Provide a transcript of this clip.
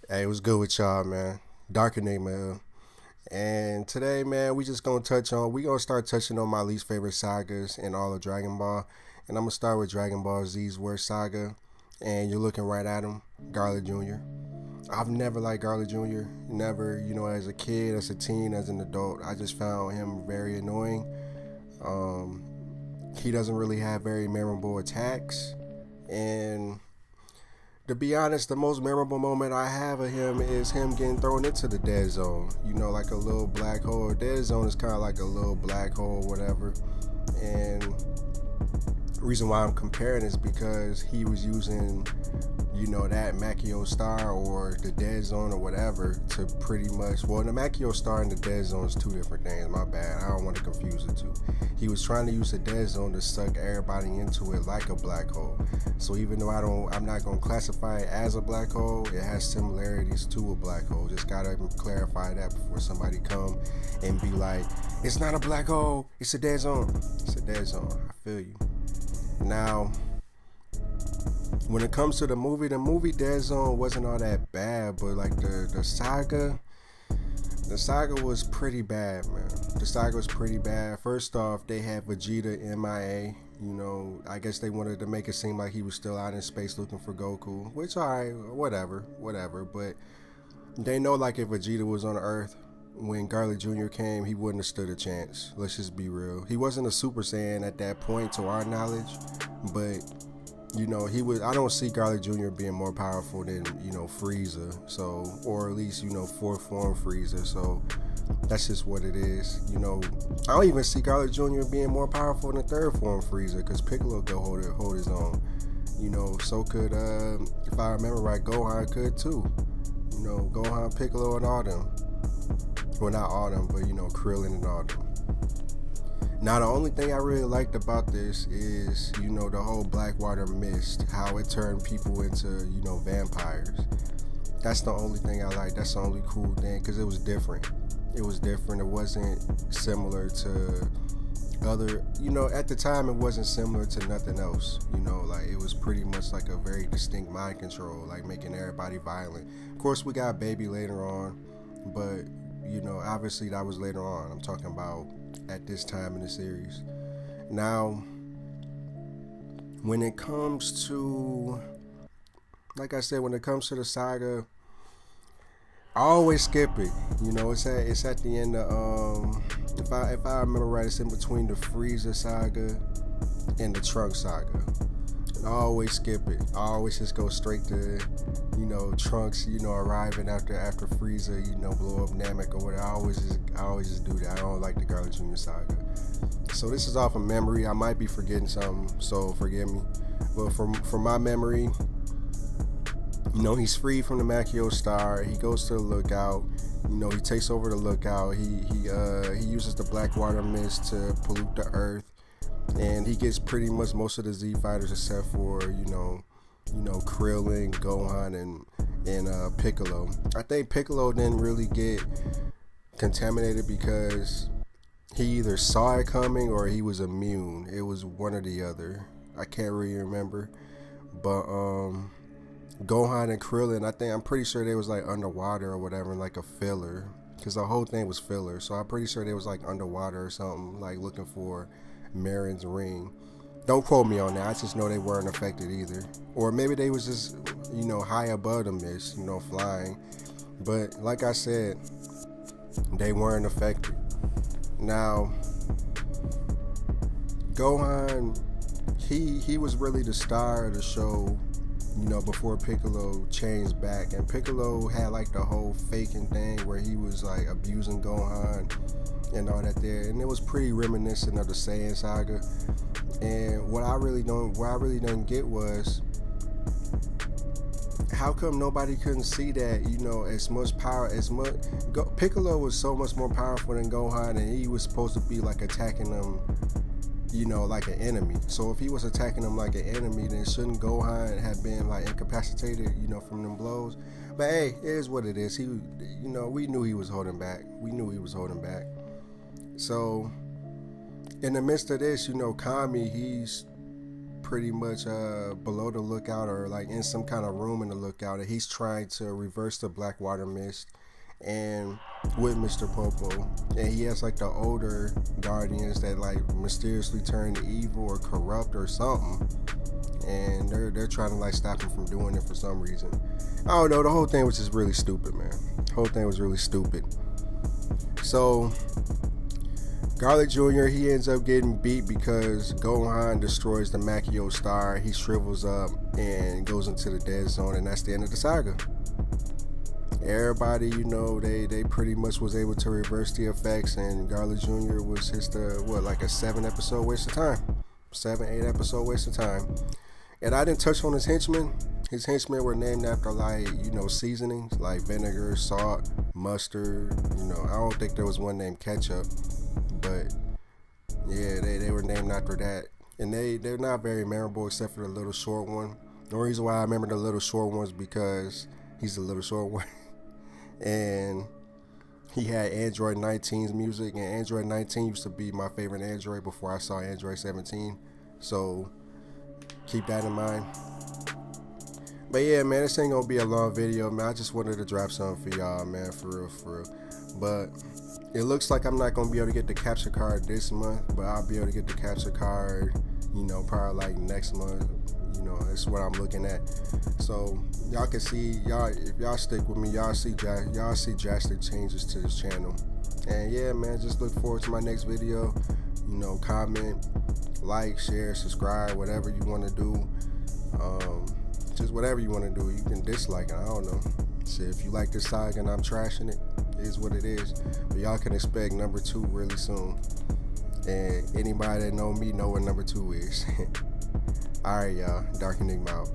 Hey, what's good with y'all, man? Dark Enigma. And today, man, we gonna start touching on my least favorite sagas in all of Dragon Ball. And I'm gonna start with Dragon Ball Z's worst saga. And you're looking right at him, Garlic Jr. I've never liked Garlic Jr. Never, as a kid, as a teen, as an adult. I just found him very annoying. Um, he doesn't really have very memorable attacks. And to be honest, the most memorable moment I have of him is him getting thrown into the dead zone. Like a little black hole. Dead zone is kind of like a little black hole, whatever. And the reason why I'm comparing is because he was using, that Makio star or the dead zone or whatever to pretty much, well, the Makio star and the dead zone is two different things. My bad. I don't want to confuse the two. He was trying to use the dead zone to suck everybody into it like a black hole. So even though I'm not gonna classify it as a black hole, it has similarities to a black hole. Just gotta clarify that before somebody come and be like, it's not a black hole, it's a dead zone. It's a dead zone. I feel you. Now, when it comes to the movie Dead Zone wasn't all that bad, but like the saga was pretty bad, man. The saga was pretty bad. First off, they had Vegeta MIA. I guess they wanted to make it seem like he was still out in space looking for Goku, which alright, whatever. But they know, like, if Vegeta was on Earth when Garlic Jr. came, he wouldn't have stood a chance. Let's just be real. He wasn't a Super Saiyan at that point, to our knowledge, but he was. I don't see Garlic Jr. being more powerful than Frieza. So, or at least fourth form Frieza. So that's just what it is. I don't even see Garlic Jr. being more powerful than third form Frieza, because Piccolo could hold his own. So could, if I remember right, Gohan could too. Gohan, Piccolo, and all them. Well, not all them, but Krillin and all them. Now, the only thing I really liked about this is, the whole Blackwater mist, how it turned people into, vampires. That's the only thing I liked. That's the only cool thing, because it was different. It was different. It wasn't similar to other, at the time, it wasn't similar to nothing else. Like, it was pretty much like a very distinct mind control, like making everybody violent. Of course, we got Baby later on, but, obviously that was later on. I'm talking about at this time in the series. Now, when it comes to, like I said, when it comes to the saga, I always skip it. It's at the end of if I remember right, it's in between the Frieza saga and the Trunks saga. I always skip it. I always just go straight to, Trunks, arriving after Frieza, blow up Namek or whatever. I always just do that. I don't like the Garlic Jr. saga. So this is off of memory. I might be forgetting something, so forgive me. But from my memory, he's freed from the Makio Star. He goes to the lookout. He takes over the lookout. He uses the Blackwater mist to pollute the earth. And he gets pretty much most of the Z fighters except for Krillin, Gohan, and Piccolo. I think Piccolo didn't really get contaminated because he either saw it coming or he was immune. It was one or the other. I can't really remember, but Gohan and Krillin, I'm pretty sure they was like underwater or whatever, like a filler, because the whole thing was filler. So I'm pretty sure they was like underwater or something, like looking for Marin's ring. Don't quote me on that. I just know they weren't affected either, or maybe they was just high above the mist, flying. But like I said, they weren't affected. Now, Gohan, he was really the star of the show, before Piccolo changed back. And Piccolo had like the whole faking thing where he was like abusing Gohan and all that there, and it was pretty reminiscent of the Saiyan saga. And what I really didn't get was, how come nobody couldn't see that, as much power, Piccolo was so much more powerful than Gohan, and he was supposed to be like attacking them, like an enemy. So if he was attacking them like an enemy, then shouldn't Gohan have been like incapacitated, from them blows? But hey, it is what it is. We knew he was holding back. So in the midst of this, Kami, he's pretty much below the lookout, or like in some kind of room in the lookout, and he's trying to reverse the black water mist and with Mr. Popo, and he has like the older guardians that like mysteriously turn evil or corrupt or something, and they're trying to like stop him from doing it for some reason. I don't know, the whole thing was just really stupid, man. The whole thing was really stupid. So Garlic Jr., he ends up getting beat because Gohan destroys the Makio star. He shrivels up and goes into the dead zone, and that's the end of the saga. Everybody, you know, they pretty much was able to reverse the effects, and Garlic Jr. was just like a 7 episode waste of time. 8 episode waste of time. And I didn't touch on his henchmen. His henchmen were named after, like, you know, seasonings like vinegar, salt, mustard. You know, I don't think there was one named ketchup, but yeah, they were named after that. And they're not very memorable except for the little short one. The reason why I remember the little short one is because he's the little short one. And he had Android 19's music, and Android 19 used to be my favorite Android before I saw Android 17. So keep that in mind. But yeah, man, this ain't gonna be a long video, man. I just wanted to drop something for y'all, man, for real. But it looks like I'm not gonna be able to get the capture card this month, but I'll be able to get the capture card, you know, probably like next month. You know, that's what I'm looking at. So y'all can see, if y'all stick with me, y'all see drastic changes to this channel. And yeah, man, just look forward to my next video. You know, comment, like, share, subscribe, whatever you want to do. Just whatever you want to do. You can dislike it, I don't know. So if you like this saga and I'm trashing it, it is what it is. But y'all can expect number 2 really soon. And anybody that know me know what number 2 is. Alright, y'all. Dark Enigma out.